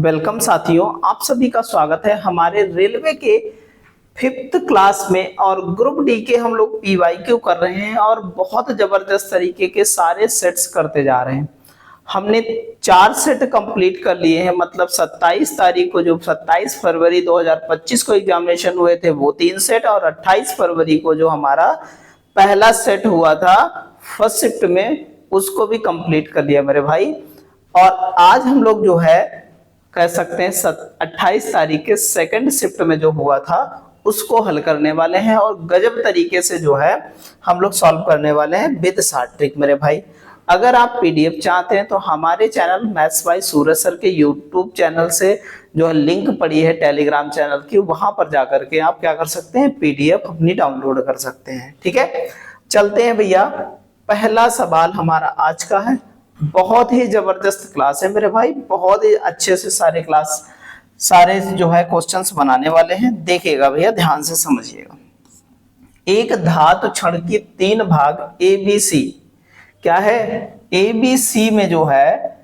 Welcome साथियों, आप सभी का स्वागत है हमारे रेलवे के 5th क्लास में। और ग्रुप डी के हम लोग पीवाईक्यू कर रहे हैं और बहुत जबरदस्त तरीके के सारे सेट्स करते जा रहे हैं। हमने 4 सेट कंप्लीट कर लिए हैं, मतलब 27 तारीख को जो 27 फरवरी 2025 को एग्जामिनेशन हुए थे वो 3 सेट, और 28 फरवरी को जो हमारा पहला सेट हुआ था फर्स्ट शिफ्ट में उसको भी कंप्लीट कर लिया मेरे भाई। और आज हम लोग जो है कह सकते हैं 28 तारीख के सेकंड शिफ्ट में जो हुआ था उसको हल करने वाले हैं, और गजब तरीके से जो है हम लोग सॉल्व करने वाले हैं विद शॉर्ट ट्रिक मेरे भाई। अगर आप पीडीएफ चाहते हैं तो हमारे channel maths by Suraj sir के यूट्यूब चैनल से जो है लिंक पड़ी है टेलीग्राम चैनल की, वहां पर जाकर के आप क्या कर सकते हैं, पीडीएफ अपनी डाउनलोड कर सकते हैं। ठीक है, चलते हैं भैया। पहला सवाल हमारा आज का है, बहुत ही जबरदस्त क्लास है मेरे भाई, बहुत ही अच्छे से सारे जो है क्वेश्चंस बनाने वाले हैं। देखिएगा भैया, ध्यान से समझिएगा। एक धातु क्षण की 3 भाग ए बी सी क्या है, ए बी सी में जो है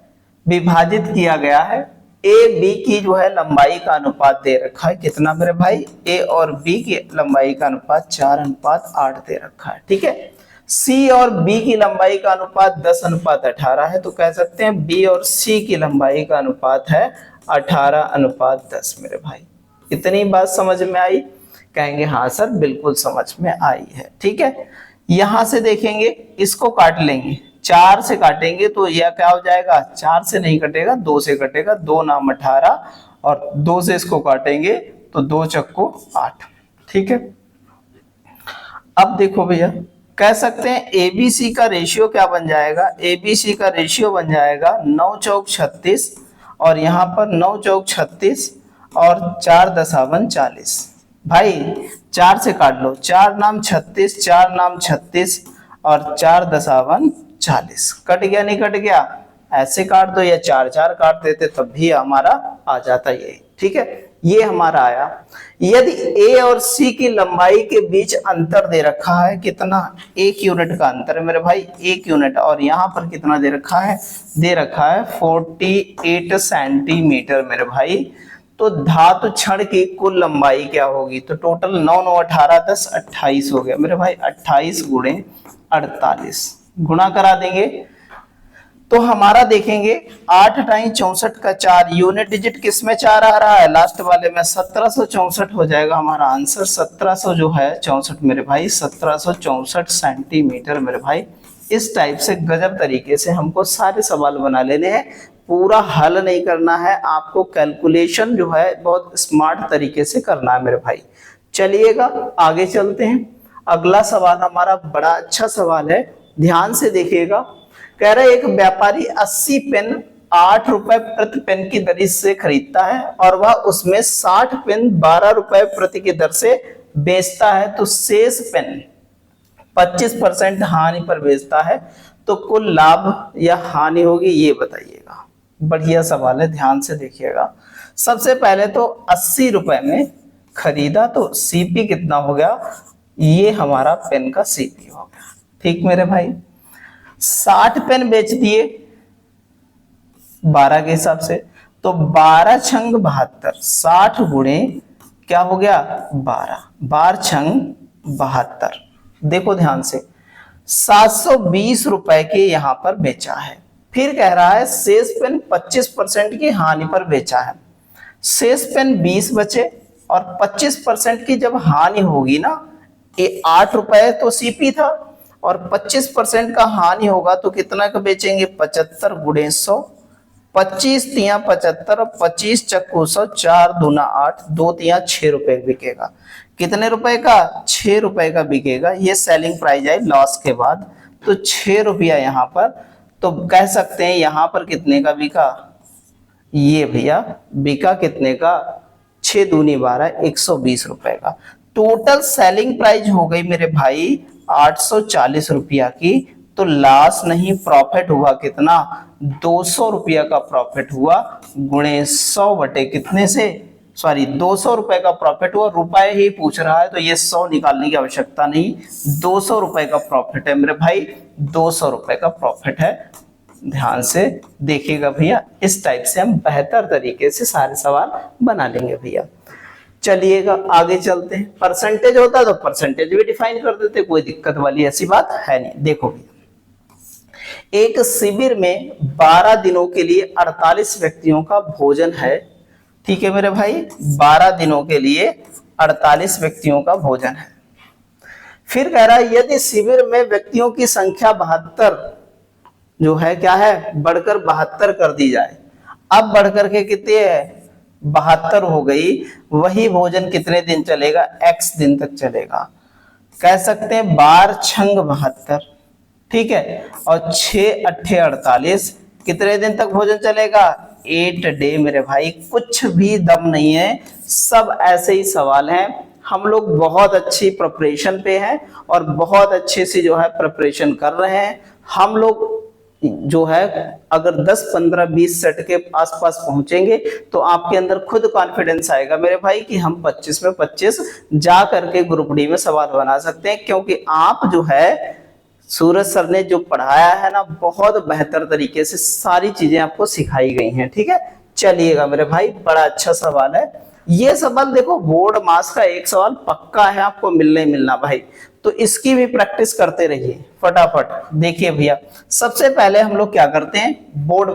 विभाजित किया गया है। ए बी की जो है लंबाई का अनुपात दे रखा है, कितना मेरे भाई, ए और बी की लंबाई का अनुपात 4:8 दे रखा है। ठीक है, सी और बी की लंबाई का अनुपात 10:18 है, तो कह सकते हैं बी और सी की लंबाई का अनुपात है 18:10 मेरे भाई। इतनी बात समझ में आई? कहेंगे हाँ सर बिल्कुल समझ में आई है। ठीक है, यहां से देखेंगे, इसको काट लेंगे, 4 से काटेंगे तो यह क्या हो जाएगा, 4 से नहीं कटेगा, 2 से कटेगा, 2 नाम 18, और 2 से इसको काटेंगे तो 2 चक्को 8। ठीक है, अब देखो भैया, कह सकते हैं एबीसी का रेशियो क्या बन जाएगा, एबीसी का रेशियो बन जाएगा 9 चौक 36, और यहाँ पर 9 चौक 36 और 4 दशावन 40। भाई 4 से काट लो, 4 नाम 36, 4 नाम 36 और 4 दशावन 40। कट गया नहीं कट गया? ऐसे काट दो या 4 काट देते तब भी हमारा आ जाता ये। ठीक है, ये हमारा आया। यदि ए और सी की लंबाई के बीच अंतर दे रखा है, कितना, 1 यूनिट का अंतर है मेरे भाई, 1 यूनिट, और यहाँ पर कितना दे रखा है, दे रखा है 48 सेंटीमीटर मेरे भाई। तो धातु क्षण की कुल लंबाई क्या होगी, तो टोटल 9 9 18 10 28 हो गया मेरे भाई। 28 गुणे 48 गुणा करा देंगे तो हमारा देखेंगे 8 टाइम 64 का 4, यूनिट डिजिट किस में 4 आ रहा है, लास्ट वाले में, 1764 हो जाएगा हमारा आंसर। 1700 जो है 64 मेरे भाई, 1764 सेंटीमीटर मेरे भाई। इस टाइप से गजब तरीके से हमको सारे सवाल बना लेने हैं, पूरा हल नहीं करना है आपको, कैलकुलेशन जो है बहुत स्मार्ट तरीके से करना है मेरे भाई। चलिएगा आगे चलते हैं। अगला सवाल हमारा बड़ा अच्छा सवाल है, ध्यान से देखिएगा। कह रहे एक व्यापारी 80 पेन 8 रुपए प्रति पेन की दर से खरीदता है और वह उसमें 60 पेन 12 रुपए प्रति की दर से बेचता है, तो शेष पेन 25% हानि पर बेचता है, तो कुल लाभ या हानि होगी, ये बताइएगा। बढ़िया सवाल है, ध्यान से देखिएगा। सबसे पहले तो 80 रुपए में खरीदा तो सीपी कितना हो गया, ये हमारा पेन का सीपी हो गया। ठीक मेरे भाई, 60 पेन बेच दिए 12 के हिसाब से, तो 12 छंग 72, 60 गुणे क्या हो गया 12, 12 छंग 72। देखो ध्यान से, 720 रुपए के यहां पर बेचा है। फिर कह रहा है शेष पेन 25% की हानि पर बेचा है। शेष पेन 20 बचे और 25% की जब हानि होगी ना, ये 8 रुपए तो सीपी था और 25% का हानि होगा तो कितना का बेचेंगे, 75 गुणे 100, 25 तिया 75 और 25 चक्कू 100, 4 दूना 8, 2 तिया 6 रुपए बिकेगा। कितने रुपए का, 6 रुपए का बिकेगा। ये सेलिंग प्राइस है लॉस के बाद, तो 6 रुपया यहाँ पर, तो कह सकते हैं यहाँ पर कितने का बिका, ये भैया बिका कितने का, 6 दूनी 12, 120 रुपए का। टोटल सेलिंग प्राइस हो गई मेरे भाई 840 रुपया की, तो लॉस नहीं प्रॉफिट हुआ कितना, 200 रुपया का प्रॉफिट हुआ, गुणे 100 बटे कितने से, सॉरी 200 रुपए का प्रॉफिट हुआ, रुपए ही पूछ रहा है तो ये 100 निकालने की आवश्यकता नहीं, 200 रुपए का प्रॉफिट है मेरे भाई, 200 रुपए का प्रॉफिट है। ध्यान से देखिएगा भैया, इस टाइप से हम बेहतर तरीके से सारे सवाल बना लेंगे भैया। चलिएगा आगे चलते हैं। परसेंटेज होता तो परसेंटेज भी डिफाइन कर देते, कोई दिक्कत वाली ऐसी बात है नहीं। देखो भैया, एक शिविर में 12 दिनों के लिए 48 व्यक्तियों का भोजन है। ठीक है मेरे भाई, 12 दिनों के लिए 48 व्यक्तियों का भोजन है। फिर कह रहा है यदि शिविर में व्यक्तियों की संख्या 72 जो है क्या है, बढ़कर 72 कर दी जाए। अब बढ़कर के कितने है, 72 हो गई। वही भोजन कितने दिन चलेगा, x दिन तक चलेगा। कह सकते हैं 12 छंग 72, ठीक है, और 6 अट्ठे 48, कितने दिन तक भोजन चलेगा, 8 डे मेरे भाई। कुछ भी दम नहीं है, सब ऐसे ही सवाल हैं। हम लोग बहुत अच्छी प्रिपरेशन पे हैं और बहुत अच्छे से जो है प्रिपरेशन कर रहे हैं। हम लोग जो है अगर 10, 15, 20 सेट के आसपास पहुंचेंगे तो आपके अंदर खुद कॉन्फिडेंस आएगा मेरे भाई कि हम 25 में 25 जा करके ग्रुप डी में सवाल बना सकते हैं। क्योंकि आप जो है सूरज सर ने जो पढ़ाया है ना, बहुत बेहतर तरीके से सारी चीजें आपको सिखाई गई हैं। ठीक है, चलिएगा मेरे भाई, बड़ा अच्छा सवाल है ये सवाल। देखो बोर्ड मास का एक सवाल पक्का है आपको मिलने मिलना भाई, तो इसकी भी प्रैक्टिस करते रहिए फटाफट। देखिए भैया, सबसे पहले हम लोग क्या करते हैं, बोर्ड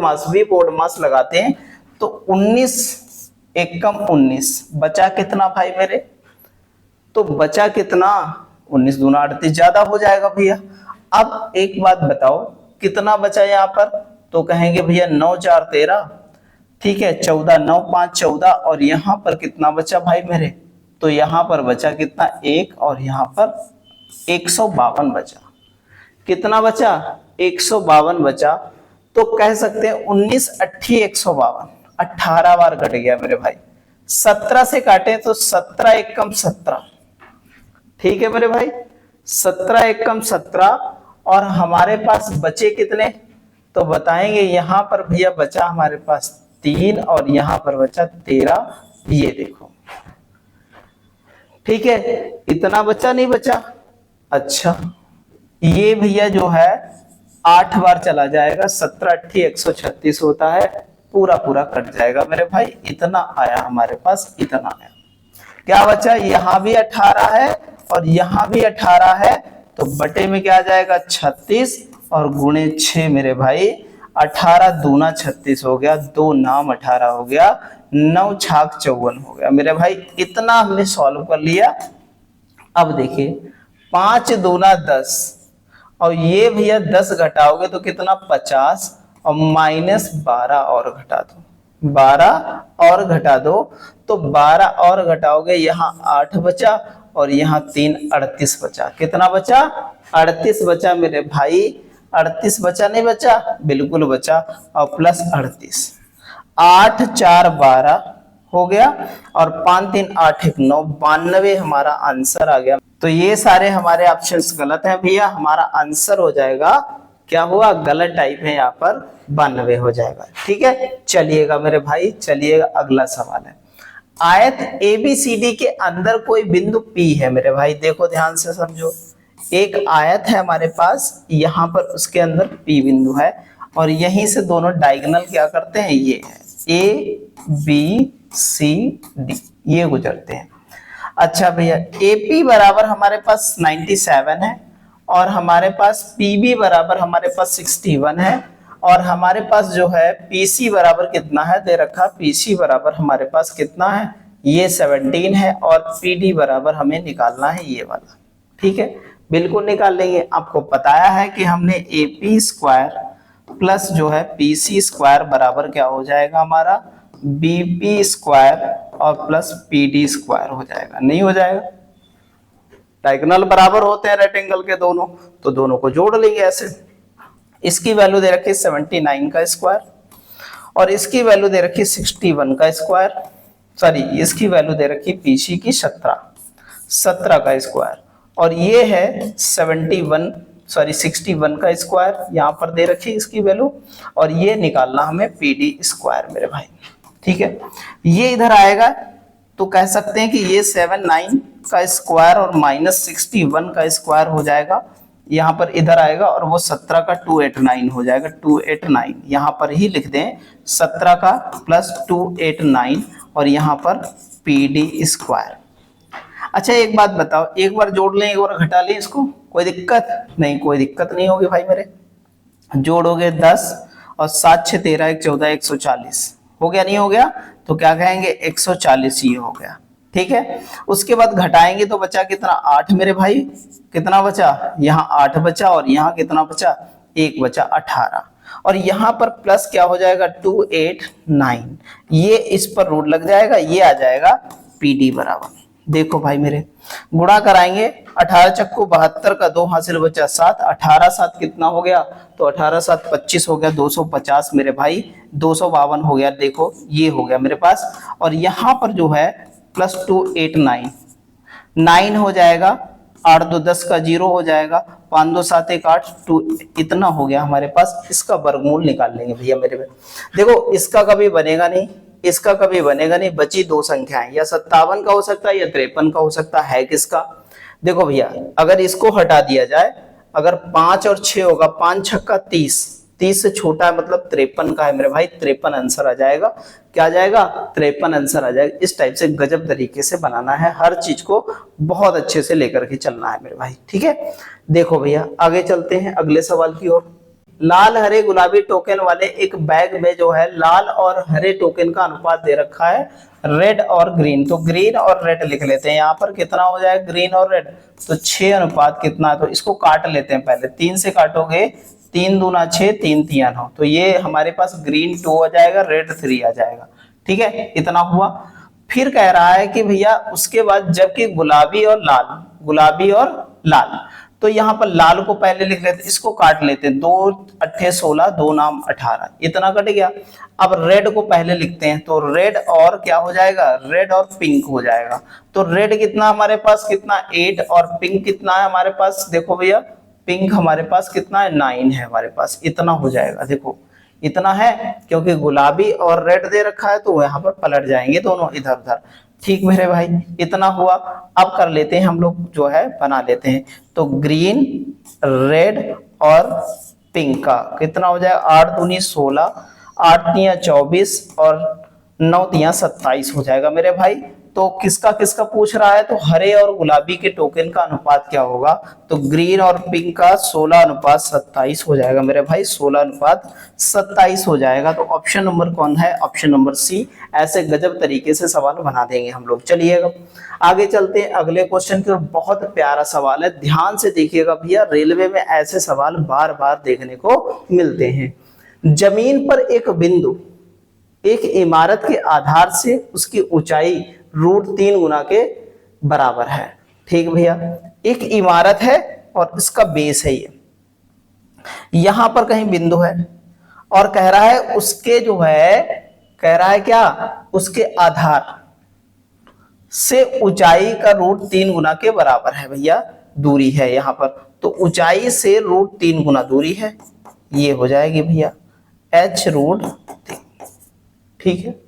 मास लगाते हैं। तो 19 एकम 19 बचा कितना भाई मेरे, तो बचा कितना, 19 दूना 38 ज्यादा हो जाएगा भैया। अब एक बात बताओ कितना बचा यहाँ पर, तो कहेंगे भैया 9 4 13, ठीक है, 14 9 5 14, और यहाँ पर कितना बचा भाई मेरे, तो यहाँ पर बचा कितना 1, और यहाँ पर 152 बचा। कितना बचा, 152 बचा। तो कह सकते हैं 19 अट्ठी 152, 18 बार कट गया मेरे भाई। 17 से काटे तो 17 एकम 17, ठीक है मेरे भाई, 17 एकम 17। और हमारे पास बचे कितने, तो बताएंगे यहाँ पर भैया बचा हमारे पास 3, और यहाँ पर बचा 13। ये देखो, ठीक है, इतना बचा नहीं बचा। अच्छा, ये भैया जो है 8 बार चला जाएगा, 17 अट्ठी 136 होता है, पूरा पूरा कट जाएगा मेरे भाई। इतना आया हमारे पास, इतना आया। क्या बचा, यहाँ भी 18 है और यहाँ भी 18 है, तो बटे में क्या आ जाएगा 36, और गुणे 6 मेरे भाई, 18 दूना 36 हो गया, 2 नाम 18 हो गया, 9 छाक 54 हो गया मेरे भाई। इतना हमने सॉल्व कर लिया। अब देखिए 5 दूना 10, और ये भैया 10 घटाओगे तो कितना 50, और -12 और घटा दो, 12 और घटा दो, तो 12 और घटाओगे, यहाँ 8 बचा, और यहाँ 3 38 बचा। कितना बचा, 38 बचा मेरे भाई। 38 बचा नहीं बचा, बिल्कुल बचा, और प्लस 38, 8 4 12 हो गया, और 5 3 8 1 9, 92 हमारा आंसर आ गया। तो ये सारे हमारे ऑप्शंस गलत हैं भैया, हमारा आंसर हो जाएगा, क्या हुआ, गलत टाइप है, यहाँ पर 92 हो जाएगा। ठीक है, चलिएगा मेरे भाई, चलिएगा अगला सवाल है। आयत ABCD के अंदर कोई बिंदु P है मेरे भाई, देखो ध्यान से समझो। एक आयत है हमारे पास, यहाँ पर उसके अंदर P बिंदु है, और यहीं से दोनों डायगोनल क्या करते हैं, ये है ABCD, ये गुजरते हैं। अच्छा भैया, AP बराबर हमारे पास 97 है, और हमारे पास PB बराबर हमारे पास 61 है, और हमारे पास जो है PC बराबर कितना है, दे रखा PC बराबर हमारे पास कितना है, ये 17 है, और PD बराबर हमें निकालना है ये वाला। ठीक है, बिल्कुल निकाल लेंगे। आपको बताया है कि हमने AP स्क्वायर प्लस जो है PC स्क्वायर बराबर क्या हो जाएगा हमारा, BP स्क्वायर और प्लस PD स्क्वायर हो जाएगा, नहीं हो जाएगा, डायगोनल बराबर होते हैं रेक्टेंगल के दोनों, तो दोनों को जोड़ लेंगे ऐसे। इसकी वैल्यू दे रखी 79 का स्क्वायर, और इसकी वैल्यू दे रखी 61 का स्क्वायर, सॉरी इसकी वैल्यू दे रखी PC की 17 का स्क्वायर, और ये है 61 का स्क्वायर, यहाँ पर दे रखी इसकी वैल्यू, और ये निकालना हमें PD स्क्वायर मेरे भाई। ठीक है, ये इधर आएगा, तो कह सकते हैं कि ये 79 का स्क्वायर और -61 का स्क्वायर हो जाएगा, यहाँ पर इधर आएगा और वो 17 का 289 हो जाएगा, 289 यहाँ पर ही लिख दें, 17 का प्लस 289 और यहाँ पर PD स्क्वायर। अच्छा एक बात बताओ, एक बार जोड़ लें एक बार घटा लें इसको, कोई दिक्कत नहीं? कोई दिक्कत नहीं होगी भाई मेरे। जोड़ोगे 10 और 7 6 13 1 14 140 हो गया, नहीं हो गया? तो क्या कहेंगे 140 ये हो गया, ठीक है। उसके बाद घटाएंगे तो बचा कितना? 8 मेरे भाई। कितना बचा? यहाँ 8 बचा और यहाँ कितना बचा? 1 बचा, 18। और यहाँ पर प्लस क्या हो जाएगा? 289, ये इस पर रूट लग जाएगा, ये आ जाएगा PD बराबर। देखो भाई मेरे, गुणा कराएंगे, 18 चक्कू 72 का 2 हासिल बचा 7, 18 7 कितना हो गया? तो 18 7 25 हो गया, 250 मेरे भाई, 252 हो गया। देखो ये हो गया मेरे पास। और यहाँ पर जो है प्लस 289 9 हो जाएगा, 8 2 10 का 0 हो जाएगा, 5 2 7 1 8 2 इतना हो गया हमारे पास। इसका वर्गमूल निकाल लेंगे भैया मेरे में। देखो इसका कभी बनेगा नहीं, इसका कभी बनेगा नहीं, बची दो संख्याएं, या 57 का हो सकता है या 53 का हो सकता है। किसका? देखो भैया अगर इसको हटा दिया जाए, अगर 5 और 6 होगा, 5 छक्का 30, 30 से छोटा है मतलब 53 का है मेरे भाई, 53 आंसर आ जाएगा। क्या आ जाएगा? 53 आंसर आ जाएगा। इस टाइप से गजब तरीके से बनाना है, हर चीज को बहुत अच्छे से लेकर के चलना है मेरे भाई, ठीक है। देखो भैया आगे चलते हैं अगले सवाल की ओर। लाल हरे गुलाबी टोकन वाले एक बैग में जो है लाल और हरे टोकन का अनुपात दे रखा है रेड और ग्रीन। तो ग्रीन और रेड लिख लेते हैं। यहाँ पर कितना हो जाएगा ग्रीन और रेड? तो 6 अनुपात कितना है? तो इसको काट लेते हैं पहले, 3 से काटोगे, 3 दूना 6, 3 3 9, तो ये हमारे पास ग्रीन 2 आ जाएगा, रेड 3 आ जाएगा, ठीक है। इतना हुआ। फिर कह रहा है कि भैया उसके बाद जबकि गुलाबी और लाल, गुलाबी और लाल, तो यहाँ पर लाल को पहले लिख लेते, इसको काट लेते, 2 8 16, 2 नाम 18, इतना कट गया। अब रेड को पहले लिखते हैं, तो रेड और क्या हो जाएगा? रेड और पिंक हो जाएगा। तो रेड कितना हमारे पास? कितना? 8 और पिंक कितना है हमारे पास? देखो भैया पिंक हमारे पास कितना है? 9 है हमारे पास, इतना हो जाएगा। देखो इतना है, क्योंकि गुलाबी और रेड दे रखा है तो यहाँ पर पलट जाएंगे दोनों इधर उधर, ठीक मेरे भाई। इतना हुआ। अब कर लेते हैं हम लोग जो है, बना लेते हैं। तो ग्रीन, रेड और पिंक का कितना हो जाएगा? 8 दूनी 16, 8 तिया 24 और 9 तिया 27 हो जाएगा मेरे भाई। तो किसका किसका पूछ रहा है? तो हरे और गुलाबी के टोकन का अनुपात क्या होगा? तो ग्रीन और पिंक का 16 अनुपात 27 हो जाएगा मेरे भाई, 16 अनुपात 27 हो जाएगा। तो ऑप्शन नंबर कौन है? Option number C. ऐसे गजब तरीके से सवाल बना देंगे हम लोग। चलिएगा आगे चलते हैं अगले क्वेश्चन की ओर। बहुत प्यारा सवाल है, ध्यान से देखिएगा भैया, रेलवे में ऐसे सवाल बार बार देखने को मिलते हैं। जमीन पर एक बिंदु एक इमारत के आधार से उसकी ऊंचाई √3 गुना के बराबर है, ठीक भैया। एक इमारत है और इसका बेस है ये, यहां पर कहीं बिंदु है और कह रहा है उसके जो है, कह रहा है क्या? उसके आधार से ऊंचाई का √3 गुना के बराबर है भैया, दूरी है यहाँ पर। तो ऊंचाई से √3 गुना दूरी है, ये हो जाएगी भैया h√3, ठीक है।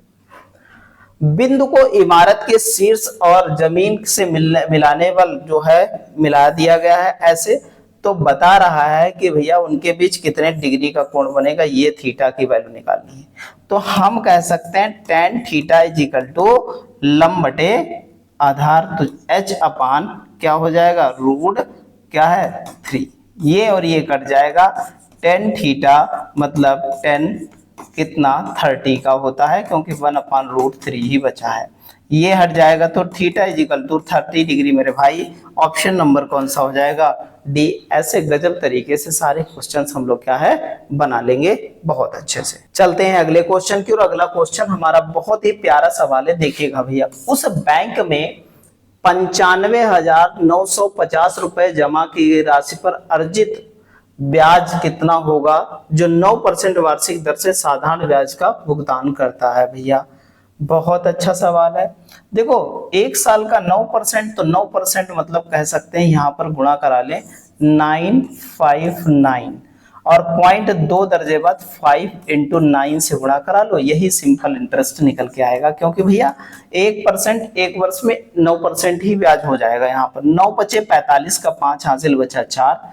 बिंदु को इमारत के शीर्ष और जमीन से मिलाने वाला जो है मिला दिया गया है ऐसे। तो बता रहा है कि भैया उनके बीच कितने डिग्री का कोण बनेगा, ये थीटा की वैल्यू निकालनी है। तो हम कह सकते हैं tan थीटा = लंब बटे आधार, तो h अपान क्या हो जाएगा? रूट क्या है 3, ये और ये कट जाएगा। tan थीटा मतलब tan कितना 30 का होता है, क्योंकि 1/√3 ही बचा है, ये हट जाएगा। तो थीटा = 30 डिग्री मेरे भाई। ऑप्शन नंबर कौन सा हो जाएगा? डी। ऐसे गजब तरीके से सारे क्वेश्चंस हम लोग क्या है बना लेंगे बहुत अच्छे से। चलते हैं अगले क्वेश्चन की ओर। अगला क्वेश्चन हमारा बहुत ही प्यारा सवाल है, देखिएगा भैया। उस बैंक में 95,950 रुपए जमा की गई राशि पर अर्जित ब्याज कितना होगा जो 9% वार्षिक दर से साधारण ब्याज का भुगतान करता है? भैया बहुत अच्छा सवाल है। देखो 1 साल का 9%, तो 9% मतलब कह सकते हैं यहाँ पर गुणा करा लें 959 और 0.2 दर्जे बाद 5 × 9 से गुणा करा लो, यही सिंपल इंटरेस्ट निकल के आएगा। क्योंकि भैया 1% एक वर्ष में 9% ही ब्याज हो जाएगा। यहाँ पर 9 बचे 45 का 5 हासिल बचा 4,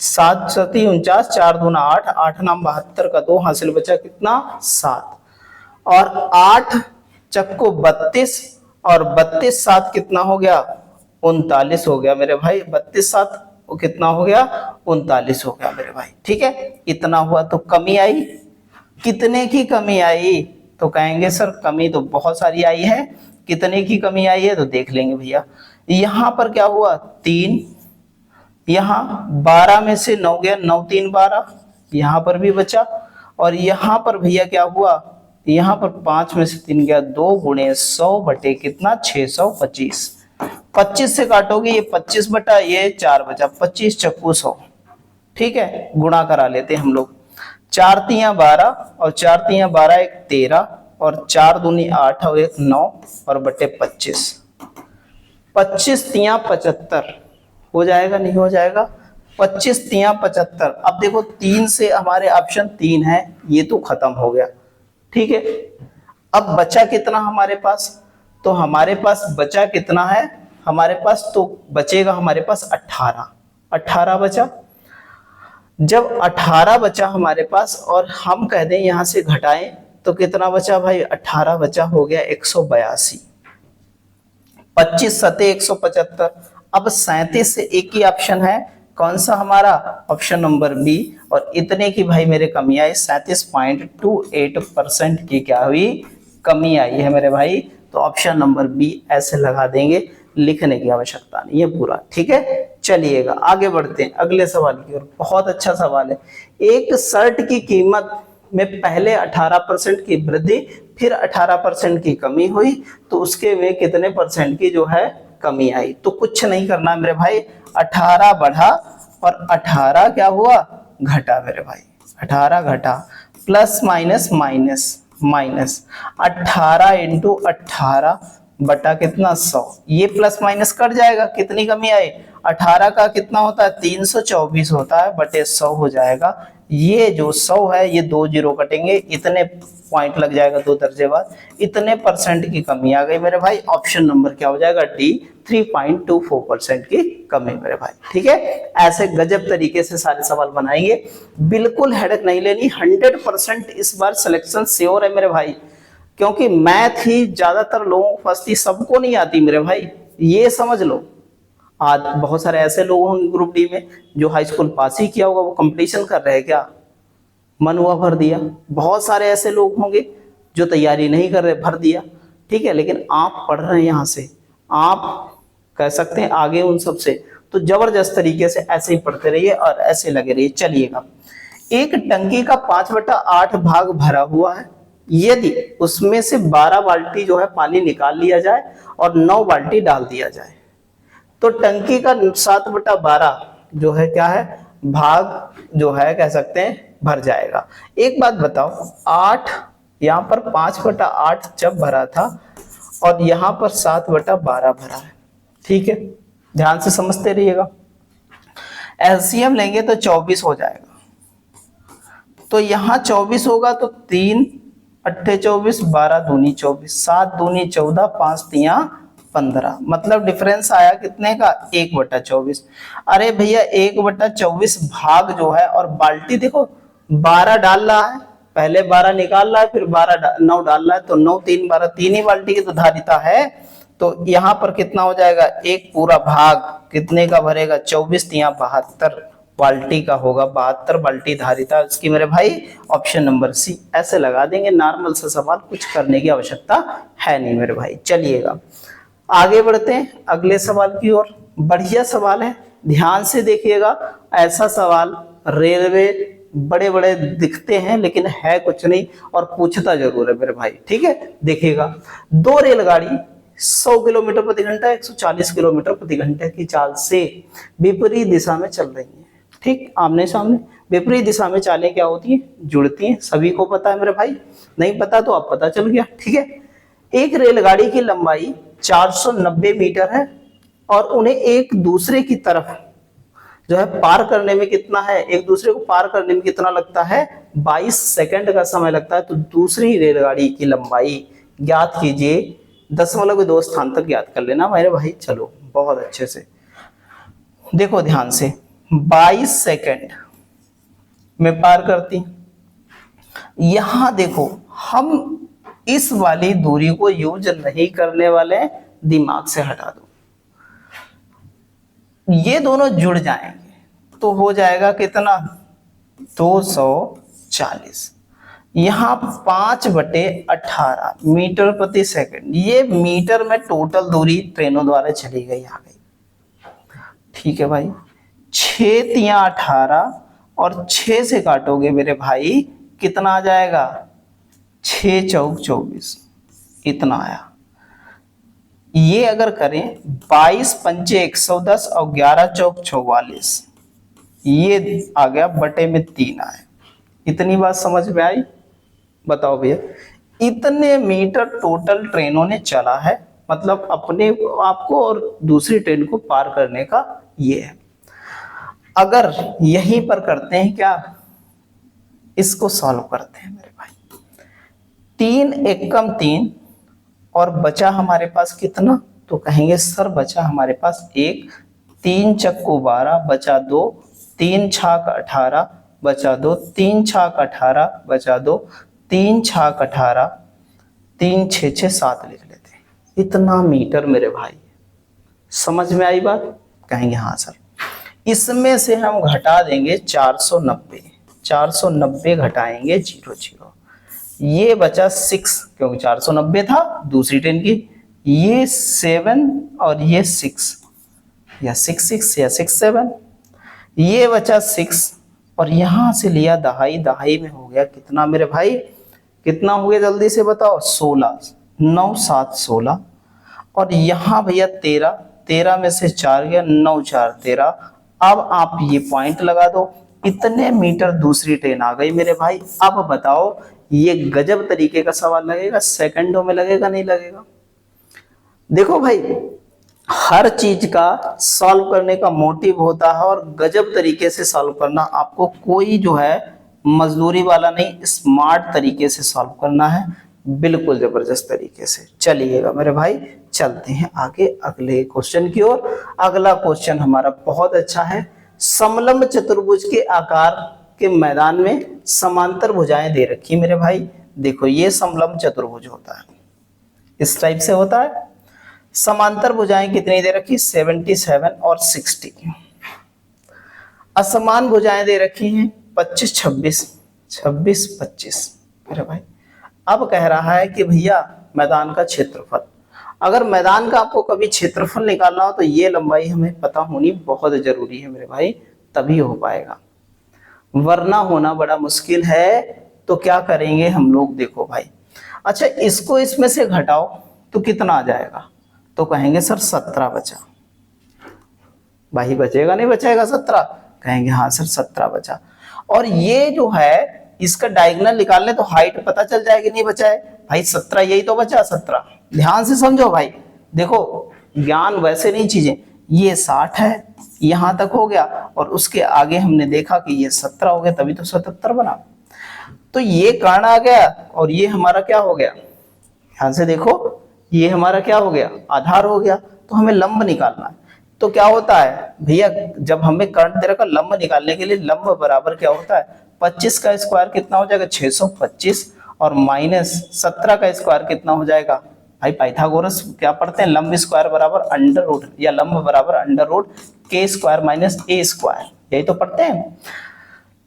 7 सती 49, 4 दूना 8, 8 नाम 72 का 2 हासिल बचा कितना 7, और 8 चक्को 32, और 32 7 कितना हो गया 39 हो गया मेरे भाई। 32 7 वो कितना हो गया 39 हो गया मेरे भाई। ठीक है, इतना हुआ तो कमी आई, कितने की कमी आई? तो कहेंगे सर कमी तो बहुत सारी आई है, कितने की कमी आई है तो देख लेंगे भैया। यहां पर क्या हुआ 3, यहाँ 12 में से 9 गया, 9 3 12, यहाँ पर भी बचा, और यहाँ पर भैया क्या हुआ, यहाँ पर 5 में से 3 गया, 2 गुणे 100 बटे कितना 625, 25 से काटोगे ये 25 बटा ये 4 बचा, 25 चक्कू 100। ठीक है, गुणा करा लेते हैं हम लोग, 4 तियां 12 और 4 तियां 12 एक 13, और 4 दूनी 8 और एक 9 और बटे 25, 25 तियां 75 हो जाएगा, नहीं हो जाएगा? 25 तियां 75। अब देखो 3 से हमारे ऑप्शन 3 है, ये तो खत्म हो गया। ठीक है, अब बचा कितना हमारे पास? तो हमारे पास बचा कितना है हमारे पास? तो बचेगा हमारे पास 18, 18 बचा। जब 18 बचा हमारे पास और हम कह दें यहां से घटाएं तो कितना बचा भाई? 18 बचा, हो गया 182, 25 सते 175। अब 37 से एक ही ऑप्शन है, कौन सा हमारा? ऑप्शन नंबर बी, और इतने की भाई मेरे कमी आई, 37.28% की क्या हुई? कमी आई है मेरे भाई। तो ऑप्शन नंबर बी ऐसे लगा देंगे, लिखने की आवश्यकता नहीं है पूरा। ठीक है, चलिएगा आगे बढ़ते हैं अगले सवाल की ओर। बहुत अच्छा सवाल है। एक शर्ट की कीमत में पहले 18% की वृद्धि फिर 18% की कमी हुई, तो उसके में कितने परसेंट की जो है कमी आई? तो कुछ नहीं करना मेरे भाई, 18 बढ़ा और 18 क्या हुआ? घटा मेरे भाई, 18 घटा, plus minus minus minus, 18 into 18 बटा कितना 100, ये प्लस माइनस कट जाएगा, कितनी कमी आई? 18 का कितना होता है? 324 होता है, बटे 100 हो जाएगा। ये जो 100 है ये 2 जीरो कटेंगे, इतने पॉइंट लग जाएगा 2 दर्जे बाद, इतने परसेंट की कमी आ गई मेरे भाई। ऑप्शन नंबर क्या हो जाएगा? डी, 3.24% की कमी मेरे भाई। ठीक है, ऐसे गजब तरीके से सारे सवाल बनाएंगे, बिल्कुल हेडेक नहीं लेनी, 100% इस बार सिलेक्शन श्योर है मेरे भाई, क्योंकि मैथ ही ज्यादातर लोगों को फंसती, सबको नहीं आती मेरे भाई, ये समझ लो। आज बहुत सारे ऐसे लोग होंगे ग्रुप डी में जो हाई स्कूल पास ही किया होगा, वो कंपटीशन कर रहे हैं क्या, मन हुआ भर दिया। बहुत सारे ऐसे लोग होंगे जो तैयारी नहीं कर रहे, भर दिया। ठीक है, लेकिन आप पढ़ रहे हैं यहाँ से, आप कह सकते हैं आगे उन सब से, तो जबरदस्त तरीके से ऐसे ही पढ़ते रहिए और ऐसे लगे रहिए। चलिएगा, एक टंकी का 5/8 भाग भरा हुआ है, यदि उसमें से 12 बाल्टी जो है पानी निकाल लिया जाए और 9 बाल्टी डाल दिया जाए, तो टंकी का 7/12 जो है क्या है? भाग जो है कह सकते हैं भर जाएगा। एक बात बताओ, 8 यहाँ पर 5/8 जब भरा था और यहाँ पर 7/12 भरा है। ठीक है, ध्यान से समझते रहिएगा। एलसीएम लेंगे तो 24 हो जाएगा, तो यहाँ 24 होगा तो 3 8 24, 12 दूनी 24, 7 दूनी 14, 5 तियां 15, मतलब डिफरेंस आया कितने का? 1/24। अरे भैया 1/24 भाग जो है, और बाल्टी देखो 12 डाल रहा है, पहले 12 निकाल रहा है, फिर 9 डाल रहा है, तो 9 3 12, 3 ही बाल्टी की तो धारिता है। तो यहाँ पर कितना हो जाएगा? एक पूरा भाग कितने का भरेगा? 24 तियां 72 बाल्टी का होगा, 72 बाल्टी धारिता इसकी मेरे भाई। ऑप्शन नंबर सी ऐसे लगा देंगे, नॉर्मल सा सवाल, कुछ करने की आवश्यकता है नहीं मेरे भाई। चलिएगा आगे बढ़ते हैं अगले सवाल की ओर। बढ़िया सवाल है, ध्यान से देखिएगा। ऐसा सवाल रेलवे बड़े बड़े दिखते हैं लेकिन है कुछ नहीं, और पूछता जरूर है मेरे भाई। ठीक है, देखिएगा, 2 रेलगाड़ी 100 किलोमीटर प्रति घंटा 140 किलोमीटर प्रति घंटे की चाल से विपरीत दिशा में चल रही है। ठीक, आमने सामने। विपरीत दिशा में चालें क्या होती हैं? जुड़ती हैं, सभी को पता है मेरे भाई, नहीं पता तो अब पता चल गया। ठीक है, एक रेलगाड़ी की लंबाई 490 मीटर है और उन्हें एक दूसरे की तरफ जो है पार करने में कितना है? एक दूसरे को पार करने में कितना लगता है? 22 सेकंड का समय लगता है। तो दूसरी रेलगाड़ी की लंबाई ज्ञात कीजिए, दशमलव के 2 स्थान तक ज्ञात कर लेना मेरे भाई। चलो बहुत अच्छे से देखो ध्यान से, 22 सेकंड में पार करती। यहां देखो हम इस वाली दूरी को यूज नहीं करने वाले, दिमाग से हटा दो। ये दोनों जुड़ जाएंगे तो हो जाएगा कितना, 240। यहां 5/18 मीटर प्रति सेकंड, ये मीटर में टोटल दूरी ट्रेनों द्वारा चली गई आ गई। ठीक है भाई, 6 तियां 18 और 6 से काटोगे मेरे भाई कितना आ जाएगा, 6 चौक 24, इतना आया। ये अगर करें 22 पंचे 110 और 11 चौक 44, ये आ गया बटे में 3 आए। इतनी बात समझ में आई? बताओ भैया, इतने मीटर टोटल ट्रेनों ने चला है, मतलब अपने आपको और दूसरी ट्रेन को पार करने का ये है। अगर यहीं पर करते हैं क्या, इसको सॉल्व करते हैं मेरे भाई। 3 एकम 3 और बचा हमारे पास कितना, तो कहेंगे सर बचा हमारे पास 1, 3 चक्कू 12 बचा 2, 3 छाक 18 बचा 2, 3 छाक 18 बचा 2, 3 छाक 18, 3 6 6 7 लिख लेते हैं। इतना मीटर मेरे भाई, समझ में आई बात? कहेंगे हाँ सर। इसमें से हम घटा देंगे 490, 490 घटाएंगे 0 0, ये बचा 6, क्योंकि 490 था दूसरी ट्रेन की, ये 7 और ये 6, या 6 6 या 6 7, ये बचा 6 और यहां से लिया दहाई, दहाई में हो गया कितना मेरे भाई, कितना हो गया जल्दी से बताओ, 16, 9 7 16, और यहां भैया 13, 13 में से 4 गया, 9 4 13। अब आप ये पॉइंट लगा दो, इतने मीटर दूसरी ट्रेन आ गई मेरे भाई। अब बताओ ये गजब तरीके का सवाल लगेगा, सेकंडों में लगेगा नहीं लगेगा? देखो भाई, हर चीज का सॉल्व करने का मोटिव होता है और गजब तरीके से सॉल्व करना। आपको कोई जो है मजदूरी वाला नहीं, स्मार्ट तरीके से सॉल्व करना है, बिल्कुल जबरदस्त तरीके से। चलिएगा मेरे भाई, चलते हैं आगे अगले क्वेश्चन की ओर। अगला क्वेश्चन हमारा बहुत अच्छा है। समलंब चतुर्भुज के आकार के मैदान में समांतर भुजाएं दे रखी मेरे भाई। देखो ये समलंब चतुर्भुज होता है, इस टाइप से होता है। समांतर भुजाएं कितनी दे रखी, 77 और 60। असमान भुजाएं दे रखी हैं 25 26, 26 25 मेरे भाई। अब कह रहा है कि भैया मैदान का क्षेत्रफल, अगर मैदान का आपको कभी क्षेत्रफल निकालना हो तो ये लंबाई हमें पता होनी बहुत जरूरी है मेरे भाई, तभी हो पाएगा, वरना होना बड़ा मुश्किल है। तो क्या करेंगे हम लोग, देखो भाई, अच्छा इसको इसमें से घटाओ तो कितना आ जाएगा, तो कहेंगे सर 17 बचा। भाई बचेगा नहीं बचेगा 17? कहेंगे हाँ सर 17 बचा। और ये जो है इसका डायगोनल निकालने तो हाइट पता चल जाएगी, नहीं बचा है भाई 17, यही तो बचा 17। ध्यान से समझो भाई, देखो ज्ञान वैसे नहीं चीजें, ये 60 है यहां तक हो गया और उसके आगे हमने देखा कि ये 17 हो गया, तभी तो 77 बना। तो ये कर्ण आ गया और ये हमारा क्या हो गया, ध्यान से देखो, ये हमारा क्या हो गया, आधार हो गया। तो हमें लंब निकालना है। तो क्या होता है भैया, जब हमें कर्ण दे रखा, लंब निकालने के लिए लंब बराबर क्या होता है, 25 का स्क्वायर कितना हो जाएगा, 625, और माइनस 17 का स्क्वायर कितना हो जाएगा। भाई पाइथागोरस क्या पढ़ते हैं, लंब स्क्वायर बराबर अंडर रूट, या लंब बराबर अंडर रूट के स्क्वायर माइनस ए स्क्वायर, यही तो पढ़ते हैं।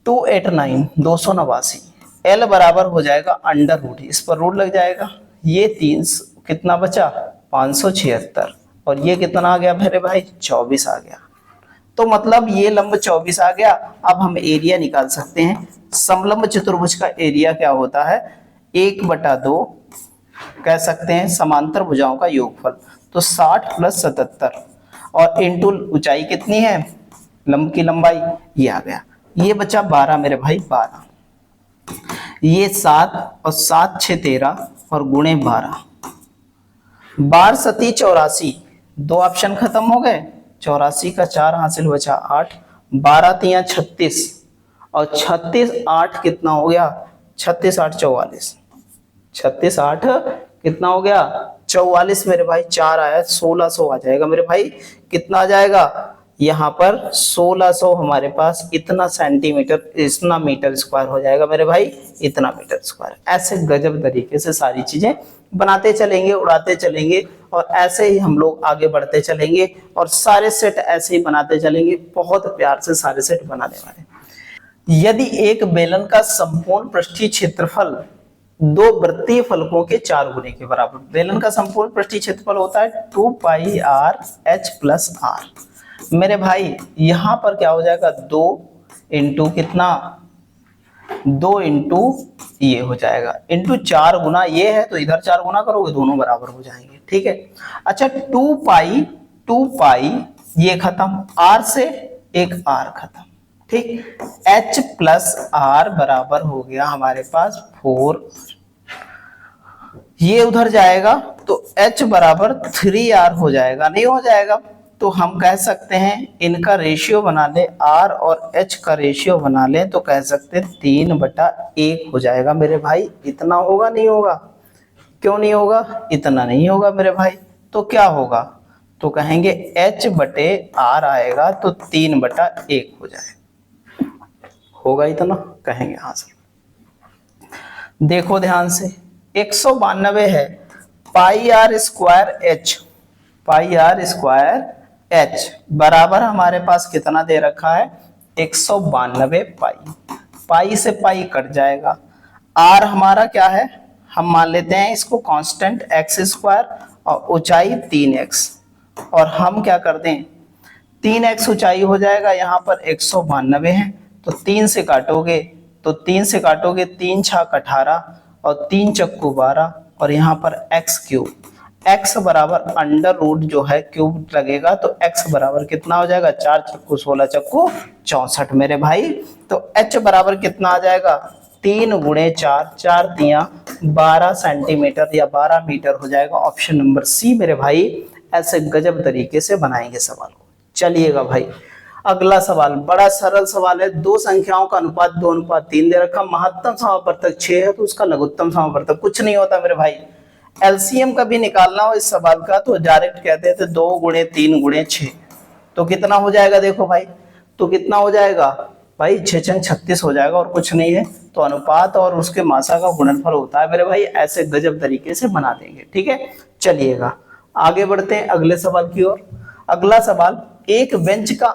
289 289, एल बराबर हो जाएगा अंडर रूट, इस पर रूट लग जाएगा। ये 3 कितना बचा, 576, और ये कितना आ गया मेरे भाई, 24 आ गया। तो मतलब ये लंब 24 आ गया। अब हम एरिया निकाल सकते हैं। समलंब चतुर्भुज का एरिया क्या होता है, 1/2 कह सकते हैं समांतर भुजाओं का योगफल। तो 60 + 77 और इंटू ऊंचाई कितनी है, लंब की लंबाई, ये आ गया। ये बचा 12 मेरे भाई, 12, ये 7 और 7 6 13 और गुणे 12, 12 सती 84, 2 ऑप्शन खत्म हो गए, 84 का 4 हासिल बचा 8, 12 तिया 36 और 36 8 कितना हो गया, 36 8 44, 36 8 कितना हो गया, 44 मेरे भाई, 4 आया, 1600 आ जाएगा मेरे भाई। कितना आ जाएगा, यहाँ पर 1600 हमारे पास इतना सेंटीमीटर, इतना मीटर स्क्वायर हो जाएगा मेरे भाई, इतना मीटर स्क्वायर। ऐसे गजब तरीके से सारी चीजें बनाते चलेंगे, उड़ाते चलेंगे, और ऐसे ही हम लोग आगे बढ़ते चलेंगे और सारे सेट ऐसे ही बनाते चलेंगे। बहुत प्यार से सारे सेट बनाने वाले। यदि एक बेलन का संपूर्ण पृष्ठीय क्षेत्रफल दो वृत्तीय फलकों के 4 गुने के बराबर, बेलन का संपूर्ण पृष्ठीय क्षेत्रफल होता है 2 पाई आर एच प्लस आर। मेरे भाई यहां पर क्या हो जाएगा, 2 इंटू कितना, 2 इंटू ये हो जाएगा, इंटू 4 गुना ये है, तो इधर 4 गुना करोगे दोनों बराबर हो जाएंगे। ठीक है, अच्छा 2 पाई ये खत्म, आर से एक आर खत्म। ठीक, H प्लस आर बराबर हो गया हमारे पास 4, ये उधर जाएगा तो H बराबर 3R हो जाएगा, नहीं हो जाएगा? तो हम कह सकते हैं इनका रेशियो बना ले, R और H का रेशियो बना ले, तो कह सकते हैं 3/1 हो जाएगा मेरे भाई। इतना होगा, नहीं होगा? क्यों नहीं होगा? इतना नहीं होगा मेरे भाई। तो क्या होगा? तो कहेंगे H/R आएगा, तो 3/1 हो जाएगा। होगा इतना? कहेंगे हाँ सर। देखो ध्यान से, 192 है, पाई आर स्क्वायर एच बराबर हमारे पास कितना दे रखा है, 192 पाई। पाई से पाई कट जाएगा। आर हमारा क्या है, हम मान लेते हैं इसको कांस्टेंट x² और ऊंचाई 3x, और हम क्या कर दें, 3x ऊंचाई हो जाएगा, यहाँ पर 192 है, तो 3 से काटोगे, तो 3 से काटोगे 3 छाक 18 और 3 चक्कू 12, और यहाँ पर x क्यूब, x बराबर अंडर रूट जो है क्यूब लगेगा, तो x बराबर कितना हो जाएगा, 4 चक्कू 16 चक्कू 64 मेरे भाई। तो h बराबर कितना आ जाएगा, 3 गुणे 4, 4 तियां 12 सेंटीमीटर या 12 मीटर हो जाएगा। ऑप्शन नंबर सी मेरे भाई। ऐसे गजब तरीके से बनाएंगे सवाल को। चलिएगा भाई, अगला सवाल बड़ा सरल सवाल है। दो संख्याओं का अनुपात 2:3 दे रखा, महत्तम समापवर्तक 6 है, तो उसका लघुत्तम समापवर्तक कुछ नहीं होता मेरे भाई। एलसीएम का भी निकालना हो इस सवाल का, तो डायरेक्ट कहते थे 2 गुणे 3 गुणे 6, तो कितना हो जाएगा, देखो भाई, तो कितना हो जाएगा भाई, 6 छंग 36 हो जाएगा, और कुछ नहीं है। तो अनुपात और उसके मासा का गुणनफल होता है मेरे भाई। ऐसे गजब तरीके से बना देंगे। ठीक है, चलिएगा आगे बढ़ते हैं अगले सवाल की ओर। अगला सवाल, एक बेंच का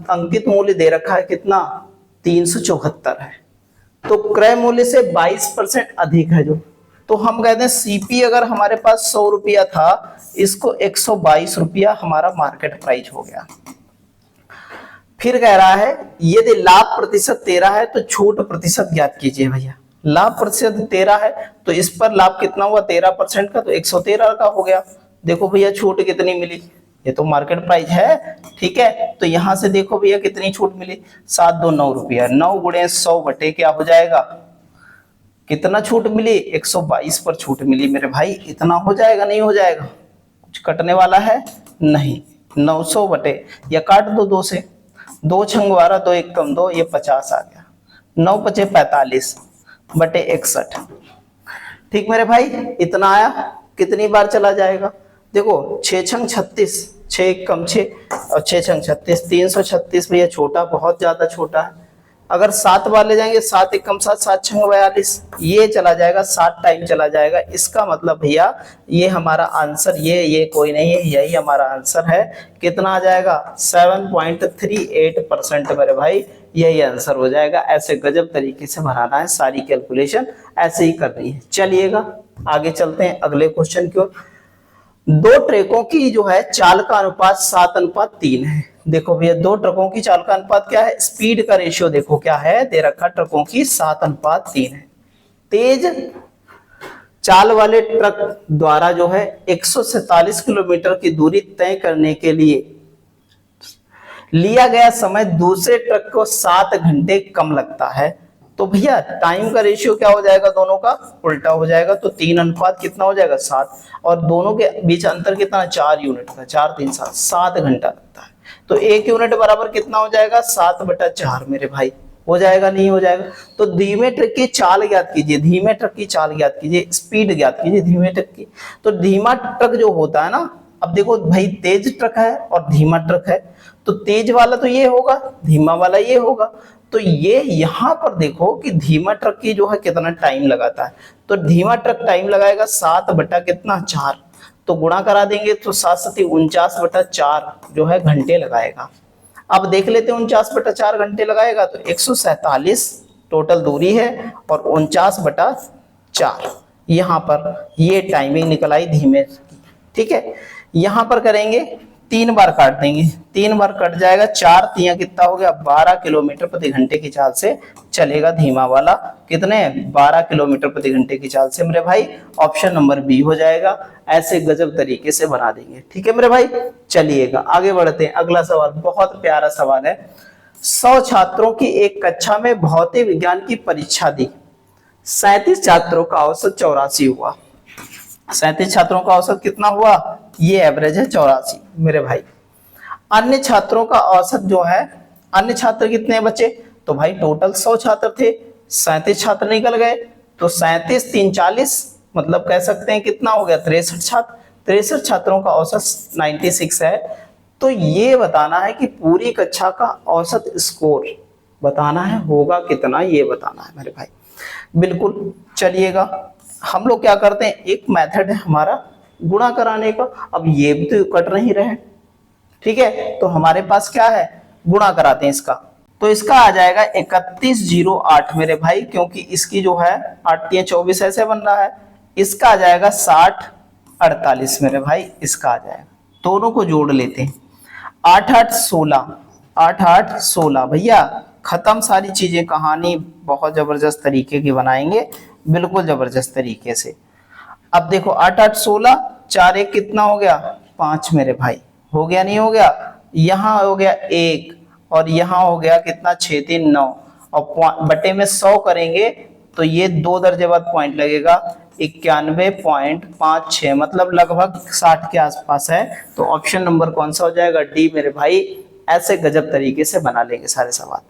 अंकित मूल्य दे रखा है कितना, 374 है, तो क्रय मूल्य से 22% अधिक है जो, तो हम कहते हैं सीपी अगर हमारे पास 100 रुपया था, इसको 122 रुपया हमारा मार्केट प्राइस हो गया। फिर कह रहा है यदि लाभ प्रतिशत 13 है तो छूट प्रतिशत ज्ञात कीजिए। भैया लाभ प्रतिशत 13 है, तो इस पर लाभ कितना हुआ, 13% का, तो 113 का हो गया। देखो भैया छूट कितनी मिली, ये तो मार्केट प्राइस है। ठीक है, तो यहां से देखो भैया कितनी छूट मिली, 7 2 9 रुपया, 9 गुणे 100 बटे क्या हो जाएगा, कितना छूट मिली, 122 पर छूट मिली मेरे भाई। इतना हो जाएगा, नहीं हो जाएगा? कुछ कटने वाला है नहीं, 900 बटे, या काट दो 2 से, 2 छंग 12, 2 1 कम 2, ये 50 आ गया, 9 पचे 45 बटे 61। ठीक मेरे भाई, इतना आया। कितनी बार चला जाएगा, देखो 6 छंग 36, 6 1 कम 6 और 6 छंग 36, 336 भैया छोटा, बहुत ज्यादा छोटा है। अगर 7 बार ले जाएंगे, 7 1 कम 7, 7 छंग 42, ये चला जाएगा, 7 टाइम चला जाएगा। इसका मतलब भैया ये हमारा आंसर, ये कोई नहीं है, यही हमारा आंसर है। कितना आ जाएगा, 7.38% मेरे भाई, यही आंसर हो जाएगा। ऐसे गजब तरीके से बनाना है, सारी कैलकुलेशन ऐसे ही करनी है। चलिएगा आगे चलते हैं अगले क्वेश्चन की ओर। दो ट्रकों की जो है चाल का अनुपात 7:3 है। देखो भैया दो ट्रकों की चाल का अनुपात क्या है, स्पीड का रेशियो देखो क्या है, दे रखा ट्रकों की 7:3 है। तेज चाल वाले ट्रक द्वारा जो है 147 किलोमीटर की दूरी तय करने के लिए लिया गया समय दूसरे ट्रक को 7 घंटे कम लगता है। तो भैया टाइम का रेशियो क्या हो जाएगा, दोनों का उल्टा हो जाएगा, तो 3 अनुपात कितना हो जाएगा, 7, और दोनों के बीच अंतर कितना, 4 यूनिट का, 4 3 7, 7 घंटा लगता है। तो 1 यूनिट बराबर कितना हो जाएगा, 7/4 मेरे भाई। हो जाएगा, नहीं हो जाएगा? तो धीमे ट्रक की चाल ज्ञात कीजिए, धीमे ट्रक की चाल ज्ञात कीजिए, स्पीड ज्ञात कीजिए धीमे ट्रक की। तो धीमा ट्रक जो होता है ना, अब देखो भाई तेज ट्रक है और धीमा ट्रक है, तो तेज वाला तो ये होगा, धीमा वाला ये होगा। तो ये यहाँ पर देखो कि धीमा ट्रक की जो है कितना टाइम लगाता है, तो धीमा ट्रक टाइम लगाएगा 7 बटा कितना 4, तो गुणा करा देंगे तो 7 सती 49 बटा 4 जो है घंटे लगाएगा। अब देख लेते हैं 49 बटा 4 घंटे लगाएगा तो 147 टोटल दूरी है और 49 बटा 4 यहाँ पर ये टाइमिंग निकल आई धीमे की। ठीक है, यहाँ पर करेंगे 3 बार काट देंगे, 3 बार कट जाएगा, 4 तियां कितना हो गया 12 किलोमीटर प्रति घंटे की चाल से चलेगा धीमा वाला। कितने 12 किलोमीटर प्रति घंटे की चाल से मेरे भाई, ऑप्शन नंबर बी हो जाएगा। ऐसे गजब तरीके से बना देंगे। ठीक है मेरे भाई, चलिएगा आगे बढ़ते हैं। अगला सवाल बहुत प्यारा सवाल है। 100 छात्रों की एक कक्षा में भौतिक विज्ञान की परीक्षा दी, 37 छात्रों का औसत 84 हुआ। 37 छात्रों का औसत कितना हुआ, ये एवरेज है 84 मेरे भाई। अन्य छात्रों का औसत जो है, अन्य छात्र कितने बचे, तो भाई टोटल 100 छात्र थे, 37 छात्र निकल गए, तो 37 3 40 मतलब कह सकते हैं कितना हो गया 63 छात्र। 63 छात्रों का औसत 96 है। तो ये बताना है कि पूरी कक्षा का औसत स्कोर बताना है, होगा कितना ये बताना है मेरे भाई। बिल्कुल, चलिएगा हम लोग क्या करते हैं, एक मेथड है हमारा गुणा कराने का। अब ये भी तो कट नहीं रहे, ठीक है, तो हमारे पास क्या है, गुणा कराते हैं इसका। तो इसका आ जाएगा 3108 मेरे भाई, क्योंकि इसकी जो है 8 तियां 24 ऐसे बन रहा है। इसका आ जाएगा 6048 मेरे भाई, इसका आ जाएगा। दोनों को जोड़ लेते हैं, 8 8 16, 8 8 16 भैया खत्म सारी चीजें। कहानी बहुत जबरदस्त तरीके की बनाएंगे, बिल्कुल जबरदस्त तरीके से। अब देखो 8 8 16, 4 1 कितना हो गया 5 मेरे भाई, हो गया नहीं हो गया, यहाँ हो गया 1 और यहाँ हो गया कितना 6 3 9, और बटे में 100 करेंगे तो ये 2 दर्जे बाद पॉइंट लगेगा, 91.56 मतलब लगभग 60 के आसपास है। तो ऑप्शन नंबर कौन सा हो जाएगा, डी मेरे भाई। ऐसे गजब तरीके से बना लेंगे सारे सवाल।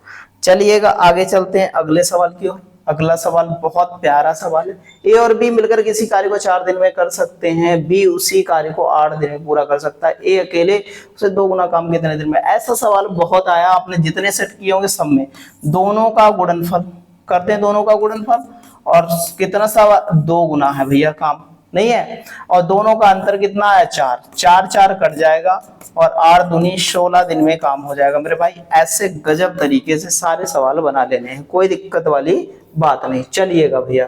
चलिएगा आगे चलते हैं अगले सवाल की ओर। अगला सवाल बहुत प्यारा सवाल है। ए और बी मिलकर किसी कार्य को 4 दिन में कर सकते हैं, बी उसी कार्य को 8 दिन में पूरा कर सकता है, ए अकेले उसे 2 गुना काम कितने दिन में। ऐसा सवाल बहुत आया, आपने जितने सेट किए होंगे सब में। दोनों का गुणनफल करते हैं, दोनों का गुणनफल, और कितना सा 2 गुना है भैया, काम नहीं है, और दोनों का अंतर कितना है 4, 4 4 कट जाएगा और 8 दूनी 16 दिन में काम हो जाएगा मेरे भाई। ऐसे गजब तरीके से सारे सवाल बना लेने हैं, कोई दिक्कत वाली बात नहीं। चलिएगा भैया,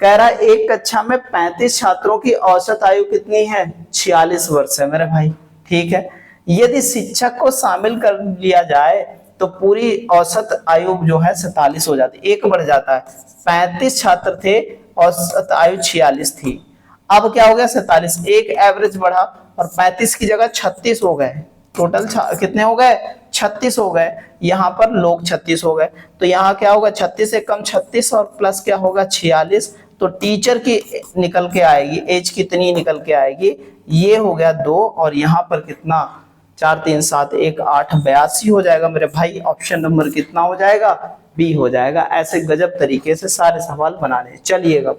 कह रहा है एक कक्षा में 35 छात्रों की औसत आयु कितनी है, 46 वर्ष है मेरे भाई। ठीक है, यदि शिक्षक को शामिल कर लिया जाए तो पूरी औसत आयु जो है 47 हो जाती, एक बढ़ जाता है। 35 छात्र थे, औसत आयु 46 थी, अब क्या हो गया 47, एक एवरेज बढ़ा और 35 की जगह 36 हो गए। टोटल कितने हो गए 36 हो गए, यहाँ पर लोग 36 हो गए, तो यहाँ क्या होगा 36 से कम 36 और प्लस क्या होगा 46। तो टीचर की निकल के आएगी एज, कितनी निकल के आएगी, ये हो गया 2 और यहाँ पर कितना 4 3 7 1 8 82 हो जाएगा मेरे भाई। ऑप्शन नंबर कितना हो जाएगा, बी हो जाएगा। ऐसे गजब तरीके से सारे सवाल बनाने। चलिएगा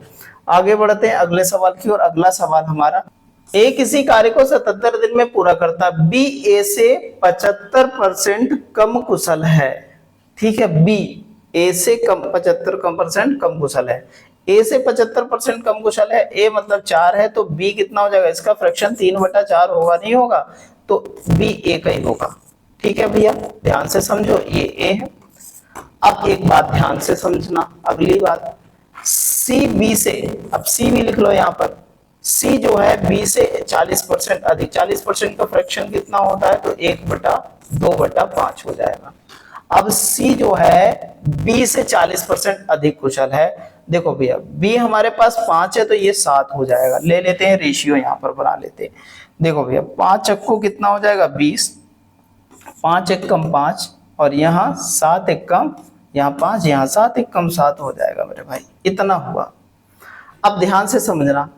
आगे बढ़ते हैं अगले सवाल की ओर। अगला सवाल हमारा, ए किसी कार्य को 77 दिन में पूरा करता है, बी ए से 75% कम कुशल है। ठीक है, बी ए से कम 75% कम कुशल है, ए से 75% कम कुशल है, ए मतलब 4 है, तो बी कितना हो जाएगा, इसका फ्रैक्शन 3/4 होगा, नहीं होगा, तो बी ए का ही होगा। ठीक है भैया, ध्यान से समझो, ये ए है। अब एक बात ध्यान से समझना, अगली बात, सी बी से, अब सी भी लिख लो यहाँ पर, सी जो है बी से 40% अधिक, 40% का फ्रैक्शन कितना होता है, तो 1/2/5 हो जाएगा। अब सी जो है बी से 40% अधिक कुशल है। देखो भैया, बी हमारे पास 5 है तो ये 7 हो जाएगा, ले लेते हैं रेशियो यहाँ पर बना लेते हैं। देखो भैया 5 चक्को कितना हो जाएगा 20, 5 1 कम 5 और यहाँ 7 1 कम, यहाँ 5, यहाँ 7 1 कम 7 हो जाएगा मेरे भाई, इतना हुआ। अब ध्यान से समझना,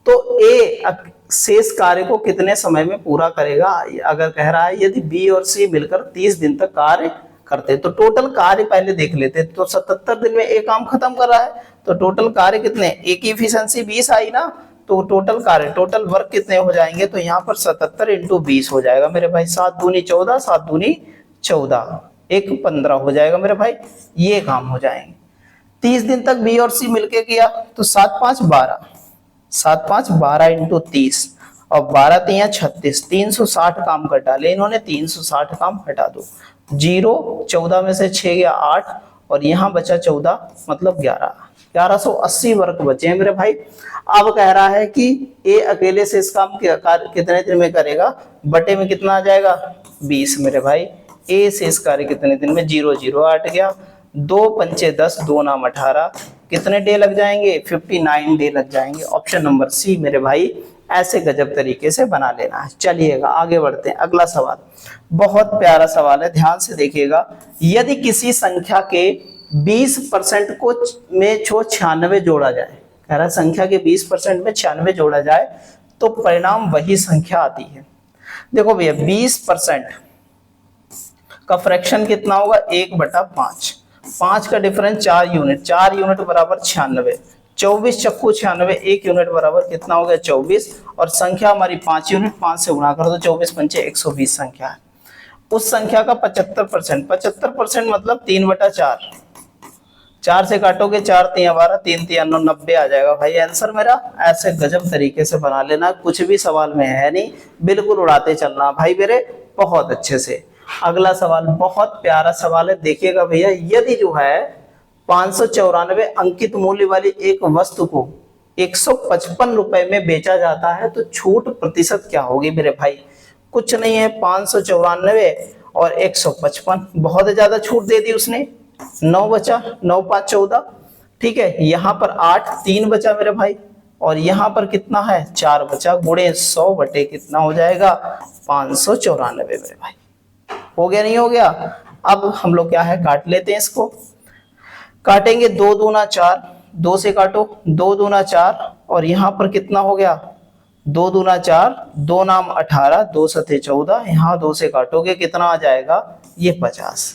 तो ए शेष कार्य को कितने समय में पूरा करेगा, अगर कह रहा है यदि बी और सी मिलकर 30 दिन तक कार्य करते, तो टोटल कार्य पहले देख लेते। तो 77 दिन में एक काम खत्म कर रहा है, तो टोटल कार्य कितने, ए की इफिशिएंसी 20 आई ना, तो टोटल कार्य टोटल वर्क कितने हो जाएंगे, तो यहाँ पर 77 इंटू 20 हो जाएगा मेरे भाई। 7 दूनी 14, 7 दूनी 14, 1 15 हो जाएगा मेरे भाई, ये काम हो जाएंगे। 30 दिन तक बी और सी मिलके किया तो 7 5 12, 7 5 12 इंटू 30 और 12 3 36, 360 काम कर डाले इन्होंने, 360 काम हटा दो। 0 14 में से 6 गया 8 और यहाँ बचा 14 मतलब 11, 1180 वर्क बचे हैं मेरे भाई। अब कह रहा है कि ए अकेले से इस काम के कार्य कितने दिन में करेगा, बटे में कितना आ जाएगा 20 मेरे भाई। ए से इस कार्य कितने दिन में, 0 0 8 गया, 2 पंचे 10, 2 नाम 18, कितने डे लग जाएंगे 59 डे लग जाएंगे। ऑप्शन नंबर सी मेरे भाई, ऐसे गजब तरीके से बना लेना है। चलिएगा आगे बढ़ते हैं, अगला सवाल बहुत प्यारा सवाल है, ध्यान से देखिएगा। यदि किसी संख्या के 20% को में 96 जोड़ा जाए, कह रहा है संख्या के 20% में 96 जोड़ा जाए तो परिणाम वही संख्या आती है। देखो भैया 20% का फ्रैक्शन कितना होगा, 1/5, 5 का डिफरेंस 4 यूनिट, 4 यूनिट बराबर 96, 24 चक्कू 96, 1 यूनिट बराबर कितना हो गया 24, और संख्या हमारी 5 यूनिट, 5 से गुणा कर दो, 24 पंचे 120 संख्या है। उस संख्या का 75%, 75% मतलब 3/4, 4 से काटोगे 4 3 12, 3 3 9, 90 आ जाएगा भाई आंसर मेरा। ऐसे गजब तरीके से बना लेना, कुछ भी सवाल में है नहीं, बिल्कुल उड़ाते चलना भाई मेरे बहुत अच्छे से। अगला सवाल बहुत प्यारा सवाल है, देखिएगा भैया। यदि जो है 594 अंकित मूल्य वाली एक वस्तु को 155 रुपए में बेचा जाता है तो छूट प्रतिशत क्या होगी मेरे भाई। कुछ नहीं है, 594 और 155, बहुत ज्यादा छूट दे दी उसने, 9 बचा, 9 5 14, ठीक है। यहाँ पर 8 3 बचा मेरे भाई, और यहाँ पर कितना है 4 बचा, गुणे 100 बटे कितना हो जाएगा 594 मेरे भाई। हो गया नहीं हो गया। अब हम लोग क्या है काट लेते हैं इसको, काटेंगे 2 दूना 4, 2 से काटो 2 दूना 4, और यहाँ पर कितना हो गया 2 दूना 4, 2 नाम 18, 2 सते 14, यहाँ 2 से काटोगे कितना आ जाएगा ये 50,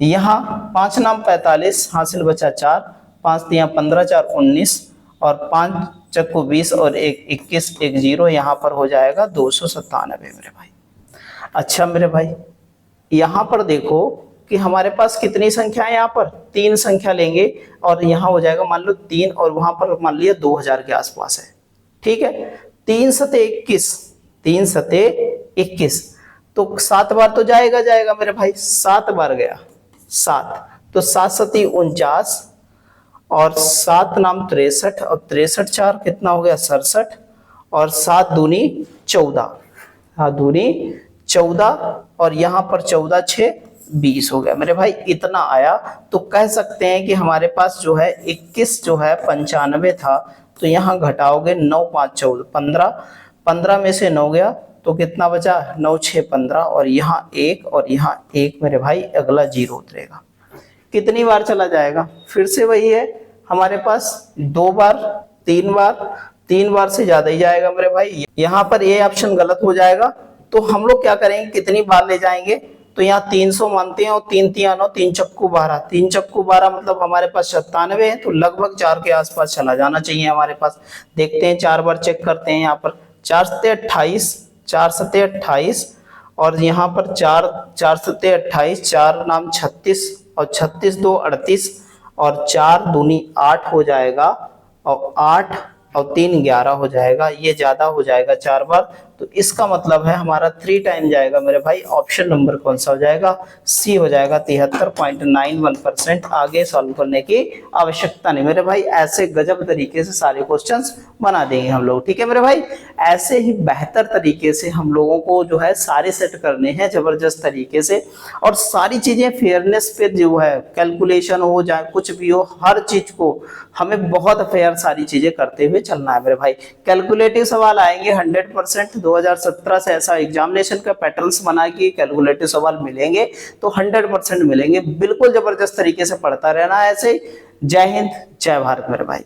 यहाँ 5 नाम 45, हासिल बचा 4, 5 3 15, 4 19, और 5 चक्कू 20 और 1 21, 1 0, यहाँ पर हो जाएगा 297 मेरे भाई। अच्छा मेरे भाई यहाँ पर देखो कि हमारे पास कितनी संख्या है, यहाँ पर 3 संख्या लेंगे और यहाँ हो जाएगा मान लो 3, और वहां पर मान लिया 2000 के आसपास है, ठीक है। 3 सते 21, 3 सते 21, तो 7 बार तो जाएगा मेरे भाई, 7 बार गया 7, तो 7 सती 49, और 7 नाम 63, और 63 4 कितना हो गया 67, और 7 दूनी 14, 7 दूनी 14, और यहाँ पर 14 6 20 हो गया मेरे भाई, इतना आया। तो कह सकते हैं कि हमारे पास जो है 21 जो है 95 था, तो यहाँ घटाओगे 9 5 14 15, 15 में से 9 गया तो कितना बचा 9 6 15, और यहाँ 1 और यहाँ 1 मेरे भाई, अगला 0 उतरेगा। कितनी बार चला जाएगा, फिर से वही है हमारे पास 2 बार 3 बार, 3 बार से ज्यादा ही जाएगा मेरे भाई। यहाँ पर ये ऑप्शन गलत हो जाएगा, तो हम लोग क्या करेंगे कितनी बार ले जाएंगे, तो यहाँ 300 मानते हैं, और 3 3 9, 3 चक्कू 12, 3 चक्कू 12 मतलब हमारे पास 97 है, तो लगभग 4 के आसपास चला जाना चाहिए हमारे पास। देखते हैं 4 बार चेक करते हैं, यहाँ पर 4 सते 28, 4 सते 28, और यहाँ पर 4 सते 28, 4 नाम 36, और 36 2 38, और 4 दूनी 8 हो जाएगा, और 8 और 3 11 हो जाएगा, ये ज्यादा हो जाएगा 4 बार, तो इसका मतलब है हमारा 3 टाइम जाएगा मेरे भाई। ऑप्शन नंबर कौन सा हो जाएगा, सी हो जाएगा। 73.91%। आगे सॉल्व करने की आवश्यकता नहीं मेरे भाई, ऐसे गजब तरीके से सारे क्वेश्चंस बना देंगे हम लोग, ठीक है मेरे भाई। ऐसे ही बेहतर तरीके से हम लोगों को जो है सारे सेट करने हैं जबरदस्त तरीके से, और सारी चीजें फेयरनेस पे जो है कैलकुलेशन हो जाए कुछ भी हो, हर चीज को हमें बहुत फेयर सारी चीजें करते हुए चलना है मेरे भाई। कैलकुलेटिव सवाल आएंगे 100%, 2017 से ऐसा एग्जामिनेशन का पैटर्न्स बना के कैलकुलेटिव सवाल मिलेंगे, तो 100% मिलेंगे। बिल्कुल जबरदस्त तरीके से पढ़ता रहना है ऐसे। जय हिंद जय भारत मेरे भाई।